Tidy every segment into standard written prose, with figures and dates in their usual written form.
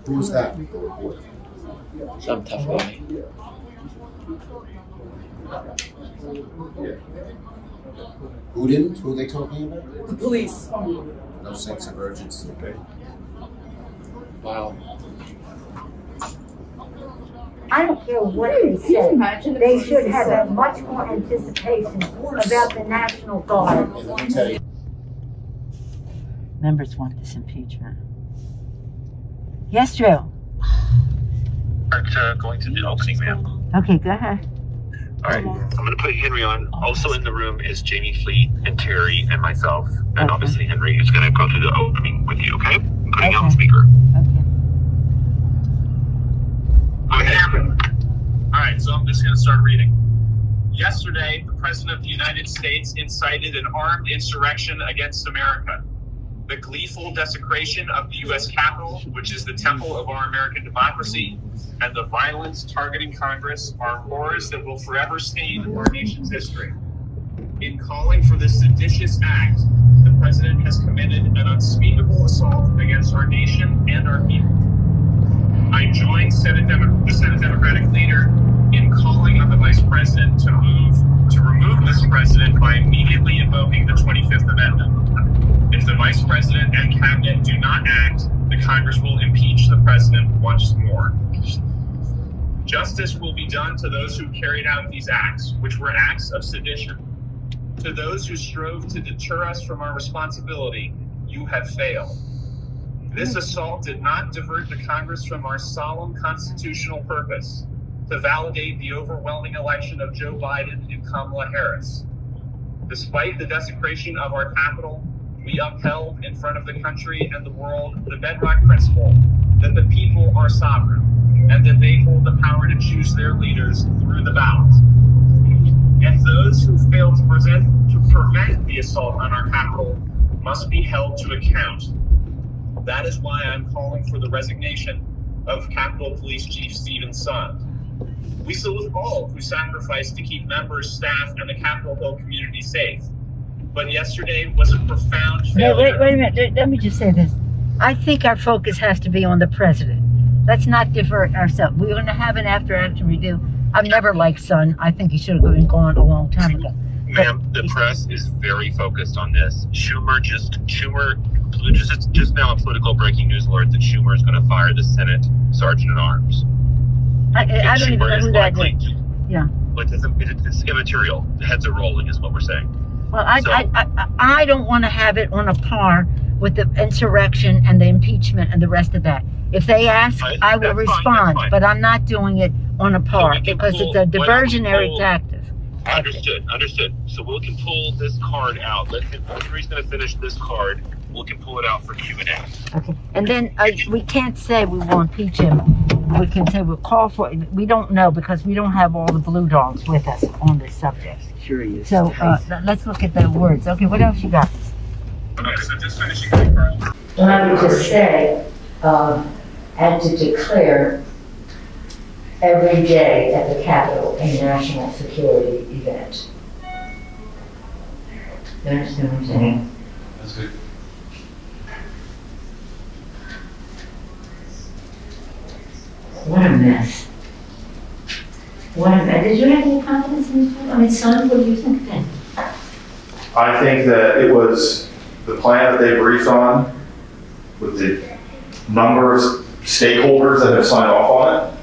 Who's that? Some tough guy. Who didn't? Who are they talking about? The police. No sense of urgency. Okay. Wow. I don't care what they say. They should have had much more anticipation about the National Guard. And let me tell you. Members want this impeachment. Yes, Drew. Going to the opening, ma'am. Okay, go ahead. All right, I'm going to put Henry on. Also in the room is Jamie Fleet and Terry and myself, and obviously Henry is going to go through the opening with you. Okay? I'm putting you on the speaker. Okay. All right, so I'm just going to start reading. Yesterday, the President of the United States incited an armed insurrection against America. The gleeful desecration of the U.S. Capitol, which is the temple of our American democracy, and the violence targeting Congress are horrors that will forever stain our nation's history. In calling for this seditious act, the President has committed an unspeakable assault against our nation and our people. I join the Senate Democratic leader in calling on the Vice President to remove Mr. President by immediately invoking the 25th Amendment. If the Vice President and Cabinet do not act, the Congress will impeach the President once more. Justice will be done to those who carried out these acts, which were acts of sedition. To those who strove to deter us from our responsibility, you have failed. This assault did not divert the Congress from our solemn constitutional purpose to validate the overwhelming election of Joe Biden and Kamala Harris. Despite the desecration of our Capitol, we upheld in front of the country and the world the bedrock principle that the people are sovereign and that they hold the power to choose their leaders through the ballot. And those who failed to prevent the assault on our Capitol must be held to account. That is why I'm calling for the resignation of Capitol Police Chief Stephen Sund. We salute all who sacrificed to keep members, staff, and the Capitol Hill community safe. But yesterday was a profound failure. Wait a minute. Let me just say this. I think our focus has to be on the President. Let's not divert ourselves. We're going to have an after-action review. I've never liked Sund. I think he should have been gone a long time ago. Ma'am, the press is very focused on this. Schumer just now a political breaking news alert that Schumer is going to fire the Senate Sergeant at Arms. I don't even know who that is. Yeah. But it's immaterial. The heads are rolling is what we're saying. Well, I don't want to have it on a par with the insurrection and the impeachment and the rest of that. If they ask, I will respond, but I'm not doing it on a par because it's a diversionary tactic. Understood. So we can pull this card out. Henry's going to finish this card. We can pull it out for Q&A. Okay, and then we can't say we will impeach him. We can say we'll call for it. We don't know because we don't have all the blue dogs with us on this subject. Sure he is. So let's look at the words. Okay, what else you got? Okay, so just finishing the card. Well, I would just say, and to declare every day at the Capitol a national security event. You understand what I'm saying? That's good. What a mess. What a mess. Did you have any confidence in this? I mean, Sund, what do you think then? I think that it was the plan that they briefed on with the number of stakeholders that have signed off on it.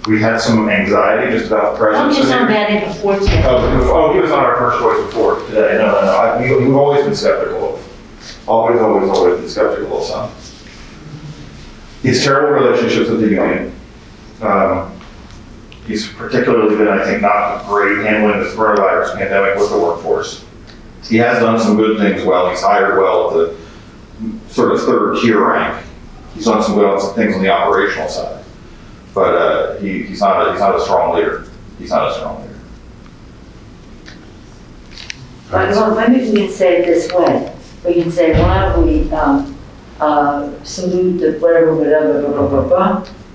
We had some anxiety just about the president. Don't you sound bad before today? Oh, he was not our first choice before today. No. We've always been skeptical of. Always been skeptical of Sund. He's terrible relationships with the union. He's particularly been, I think, not great handling the coronavirus pandemic with the workforce. He has done some good things well. He's hired well at the sort of third tier rank. He's done some things on the operational side. But he's not a strong leader. He's not a strong leader. Well, maybe we can say it this way. We can say, why don't we salute the whatever,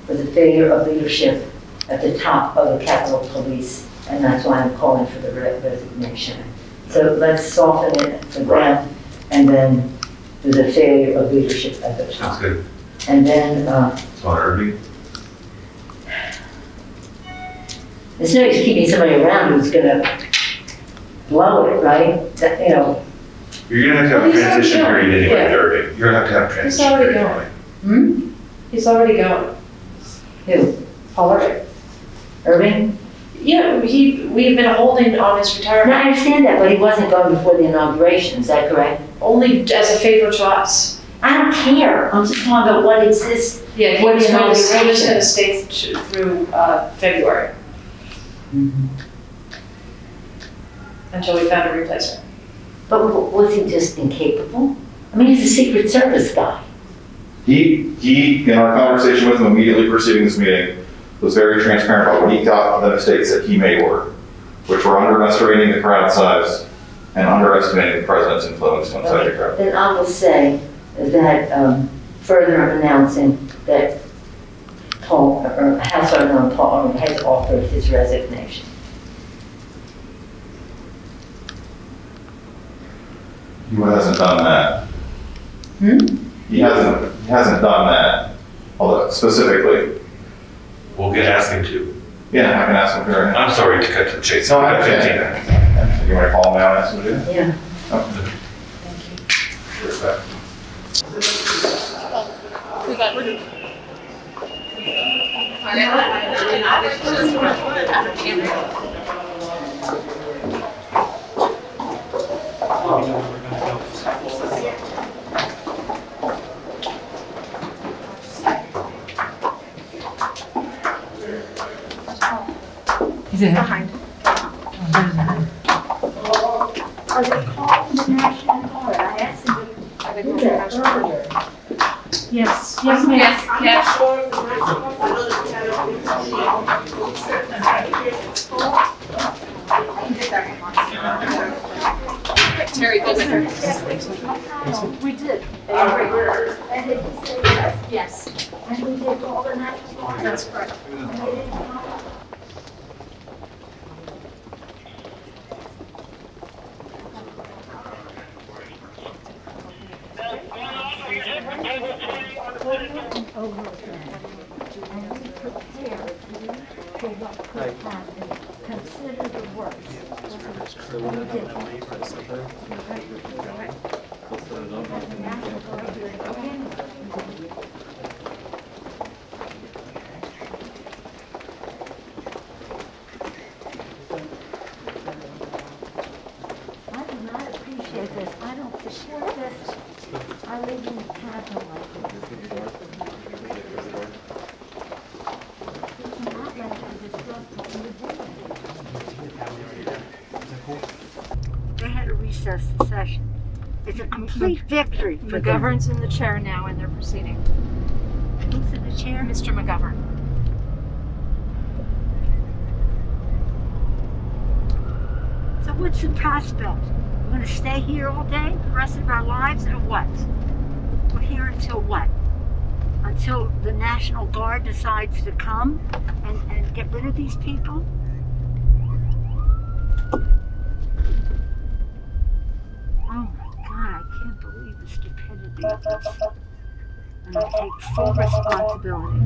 for the failure of leadership at the top of the Capitol Police, and that's why I'm calling for the resignation. So let's soften it for them, and then do the failure of leadership at the top. That's good. And then, It's on Irving. it's no use keeping somebody around who's gonna blow it, right? That, you know, You're gonna have to have a transition period anyway, Irving. You're gonna have to have a transition already period. going. anyway. He's already going. who? Already. Irving? Yeah, we've been holding on his No, retirement I understand that, but he wasn't going before the inauguration, is that correct? only as a favor to us. I don't care, I'm just talking about what exists. Yeah, he What was going to inauguration? stay through February until we found a replacement. But was he just incapable? I mean, he's a Secret Service guy. He, in our conversation with him immediately preceding this meeting, was very transparent about what he thought the mistakes that he made were, which were underestimating the crowd size and underestimating the president's influence inside the crowd. Then I will say that further I'm announcing that Paul, or House Speaker Paul has offered his resignation. He hasn't done that. He hasn't done that, although specifically. We'll ask him to. Yeah, I can ask him here. I'm sorry to cut to the chase. No, I We've got 15 understand. minutes. You want to call him now and ask him to do it? Yeah. Respect. Are they calling the National Guard? I asked them to do that earlier. Yes, yes, yes, yes. Terry, go with her. We did. And did he say yes? Yes, And we did all the National Guard? that's correct. And they didn't come? Consider the worst. I do not appreciate this. I don't support this. I live in a cabin like this. You cannot let them disrupt what you're doing. They had to recess the session. It's a complete victory for them. McGovern's in the chair now and they're proceeding. Who's in the chair? Mr. McGovern. So what's the prospect? We're going to stay here all day, the rest of our lives, or what? We're here until what? Until the National Guard decides to come and get rid of these people? Oh my God, I can't believe the stupidity of this. And I take full responsibility.